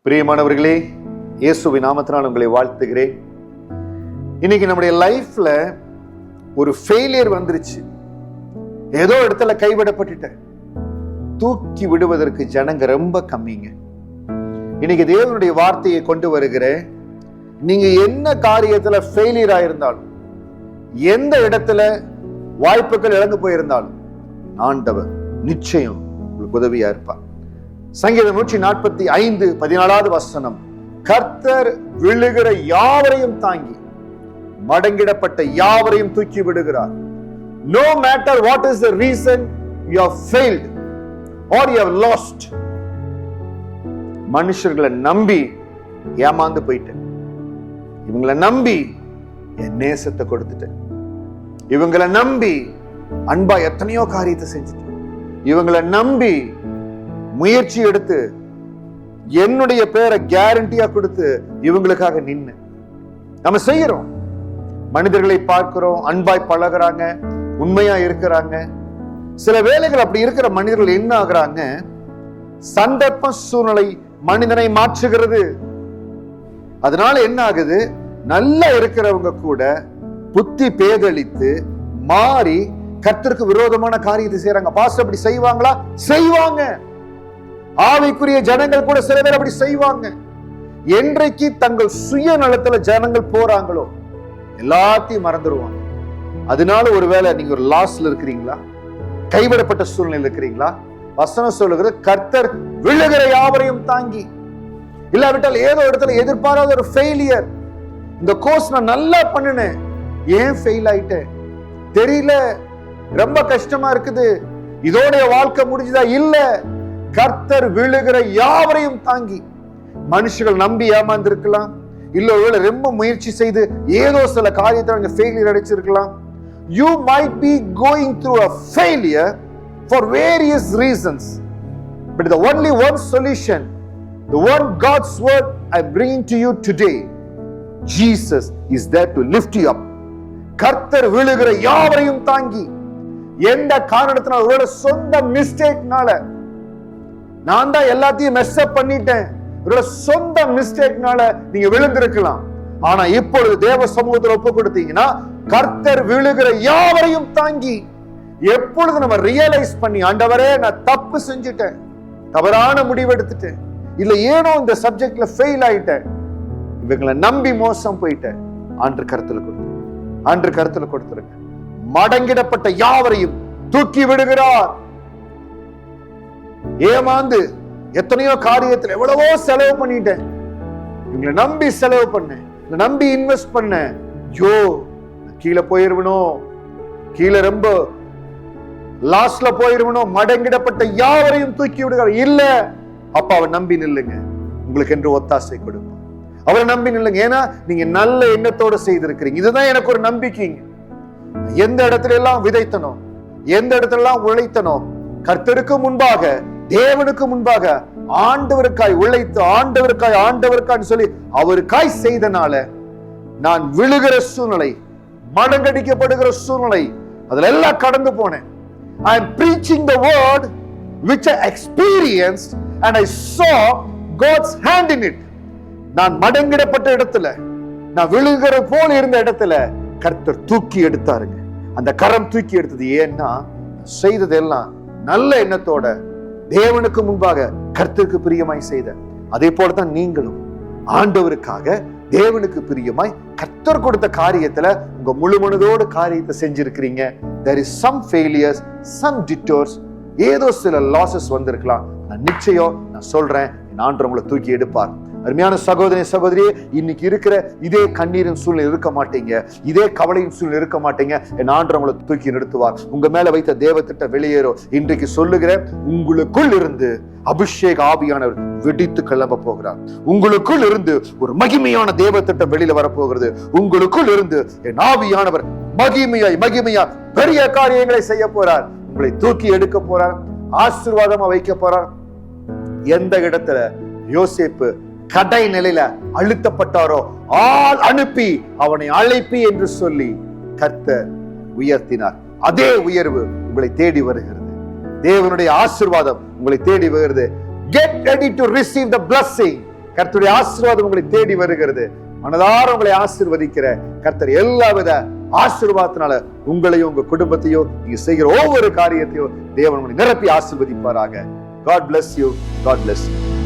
பிரியமானவர்களே, இயேசுவின் நாமத்தினால் உங்களை வாழ்த்துகிறேன். இன்னைக்கு நம்முடைய லைஃப்ல ஒரு ஃபெயிலியர் வந்துருச்சு, ஏதோ இடத்துல கைவிடப்பட்டுட்ட, தூக்கி விடுவதற்கு ஜனங்க ரொம்ப கம்மிங்க. இன்னைக்கு தேவனுடைய வார்த்தையை கொண்டு வருகிறேன். நீங்க என்ன காரியத்துல ஃபெயிலியர் ஆயிருந்தாலும், எந்த இடத்துல வாய்ப்புகள் இழந்து போயிருந்தாலும், ஆண்டவர் நிச்சயம் உங்களுக்கு உதவியா இருப்பார். சங்கீதம் 145:14 கர்த்தர் விழுகிற யாவரையும் தாங்கி மடங்கிடப்பட்ட யாவரையும் தூக்கி விடுகிறார். No matter what is the reason you have failed or you have lost. மனுஷர்களை நம்பி ஏமாந்து போயிட்டேன், இவங்களை நம்பி என் நேசத்தை கொடுத்துட்டேன், இவங்களை நம்பி அன்பா எத்தனையோ காரியத்தை செஞ்சுட்டேன், இவங்களை நம்பி முயற்சி எடுத்து என்னுடைய பேரை கேரண்டியா கொடுத்து இவங்களுக்காக நின்று நம்ம செய்யறோம். மனிதர்களை பார்க்கிறோம், அன்பாய் பழகுறாங்க, உண்மையா இருக்கிறாங்க. சில வேளைகள் அப்படி இருக்கிற மனிதர்கள் என்ன ஆகுறாங்க, சந்தர்ப்ப சூழ்நிலை மனிதனை மாற்றுகிறது. அதனால என்ன ஆகுது, நல்லா இருக்கிறவங்க கூட புத்தி பேதளித்து மாறி கர்த்தருக்கு விரோதமான காரியத்தை செய்யறாங்க. பாஸ்டர் அப்படி செய்வாங்களா? செய்வாங்க. ஆவிக்குரிய ஜனங்கள் கூட சில பேர் அப்படி செய்வாங்க. என்றைக்கு தங்கள் சுயநலத்துல ஜனங்கள் போறாங்களோ எல்லாத்தையும் மறந்துடுவாங்க. அதனால ஒருவேளை நீங்க ஒரு லாஸ்ல இருக்கிறீங்களா, கைவிடப்பட்ட சூழ்நிலை இருக்கிறீங்களா, வசனம் சொல்லுகிறது கர்த்தர் விழுகிற யாவரையும் தாங்கி. இல்லாவிட்டால் ஏதோ இடத்துல எதிர்பாராத ஒரு ஃபெயிலியர், இந்த கோர்ஸ் நான் நல்லா பண்ணினேன், ஏன் ஃபெயில் ஆயிட்டேன் தெரியல, ரொம்ப கஷ்டமா இருக்குது, இதோடைய வாழ்க்கை முடிஞ்சுதா? இல்ல, கர்த்தர் விழுகிற யாவரையும் தாங்கி. மனுஷர்கள் நம்பி ஏமாந்திருக்கலாம், இல்ல ஒருவேளை ரொம்ப முயற்சி செய்து ஏதோ சில காரியத்தை failure அடைச்சிருக்கலாம். You might be going through a failure for various reasons, but the only one solution, the one God's word I'm bringing to you today, Jesus is there to lift you up. கர்த்தர் விழுகிற யாவரையும் தாங்கி. எந்த காரணத்தினால, ஒருவேளை சொந்த மிஸ்டேக்னால, நான் தான் எல்லாத்தையும் மெஸ் அப் பண்ணிட்டேன், சொந்த மிஸ்டேக்னால நீங்க விழுந்திருக்கலாம். ஆனா இப்பொழுது தேவ சமூகத்தில் ஒப்பு கொடுத்தீங்கன்னா கர்த்தர் விழுகிற யாவரையும் தாங்கி. எப்பொழுது நம்ம ரியலைஸ் பண்ணி, ஆண்டவரே நான் தப்பு செஞ்சுட்டேன், தவறான முடிவு எடுத்துட்டேன், இல்ல ஏனோ இந்த சப்ஜெக்ட்ல ஃபெயில் ஆயிட்டேன், இவங்களை நம்பி மோசம் போயிட்டேன், ஆண்டு கருத்துல கொடுத்துருங்க. மடங்கிடப்பட்ட யாவரையும் தூக்கி விடுகிறார். ஏமாந்து எத்தனையோ காரியத்தில் எவ்வளவோ செலவு பண்ணிட்டேன், இவங்களை நம்பி செலவு பண்ணேன், நம்பி இன்வெஸ்ட் பண்ணேன், கீழே போயிருவனும், கீழே ரொம்ப லாஸ்ட்ல போயிருவனும். மடங்கிடப்பட்ட யாவரையும் தூக்கி விடுகிறார். இல்ல, அப்ப அவரை நம்பி நில்லுங்க, உங்களுக்கு என்று ஒத்தாசை கொடுப்பார். அவரை நம்பி நில்லுங்க. ஏன்னா நீங்க நல்ல எண்ணத்தோட செய்திருக்கிறீங்க. இதுதான் எனக்கு ஒரு நம்பிக்கைங்க. எந்த இடத்துல எல்லாம் விதைத்தனோ, எந்த இடத்துல எல்லாம் உழைத்தனோ, கர்த்தருக்கு முன்பாக, தேவனுக்கு முன்பாக ஆண்டவருக்காய் உழைத்து, ஆண்டவருக்காய் சொல்லி அவருக்காய் செய்தனால நான் விழுகிற சூழ்நிலை, மடங்கடிக்கப்படுகிற சூழ்நிலை, அதுல எல்லாம் கடந்து போனேன். I am preaching the word which I experienced and I saw God's hand in it. நான் மடங்கிடப்பட்ட இடத்துல, நான் விழுகிற போல இருந்த இடத்துல கர்த்தர் தூக்கி எடுத்தாருங்க. அந்த கரம் தூக்கி எடுத்தது ஏன்னா செய்ததெல்லாம் நல்ல எண்ணத்தோட, தேவனுக்கு முன்பாக கர்த்தருக்கு பிரியமாய் செய்த. அதே போலதான் நீங்களும் ஆண்டவருக்காக, தேவனுக்கு பிரியமாய் கர்த்தர் கொடுத்த காரியத்துல உங்க முழு மனதோடு காரியத்தை செஞ்சிருக்கிறீங்க. There is some failures, some detours, ஏதோ சில லாசஸ் வந்திருக்கலாம். நான் நிச்சயம் நான் சொல்றேன், என் ஆண்டவர் உங்களை தூக்கி எடுப்பார். அருமையான சகோதரி சகோதரியே, இன்னைக்கு இருக்கிற இதே கண்ணீரின் சூழ்நிலை இருக்க மாட்டீங்க, இதே கவலையின் சூழ்நிலை இருக்க மாட்டீங்க. என் ஆண்டவர் உங்களை தூக்கி நிறுத்துவார். உங்க மேல வைத்த தேவ திட்டம் வெளியேறும். இன்றைக்கு சொல்லுகிறேன், உங்களுக்குள் இருந்து அபிஷேக ஆவியானவர் வெடித்து கிளம்ப போகிறார். உங்களுக்குள் இருந்து ஒரு மகிமையான தேவ திட்டம் வெளியில வரப்போகிறது. உங்களுக்குள் இருந்து என் ஆவியானவர் மகிமையாய் பெரிய காரியங்களை செய்ய போறார். உங்களை தூக்கி எடுக்க போறார், ஆசீர்வாதமா வைக்க போறார். எந்த இடத்துல யோசேப்பு கடை நிலையில அழுத்தப்பட்டாரோ, ஆள் அனுப்பி அவனை அழைப்பி என்று சொல்லி கர்த்தர் உயர்த்தினார். அதே உயர்வு உங்களை தேடி வருகிறது. தேவனுடைய ஆசீர்வாதம் உங்களை தேடி வருகிறது. Get ready to receive the blessing. கர்த்தருடைய ஆசீர்வாதம் உங்களை தேடி வருகிறது. மனதார உங்களை ஆசீர்வதிக்கிற கர்த்தர் எல்லாவித ஆசீர்வாதத்தினால உங்களையும் உங்க குடும்பத்தையும் நீங்க செய்கிற ஒவ்வொரு காரியத்தையும் தேவன் உங்களை நிரப்பி ஆசீர்வதிப்பாராக. God bless you. God bless you.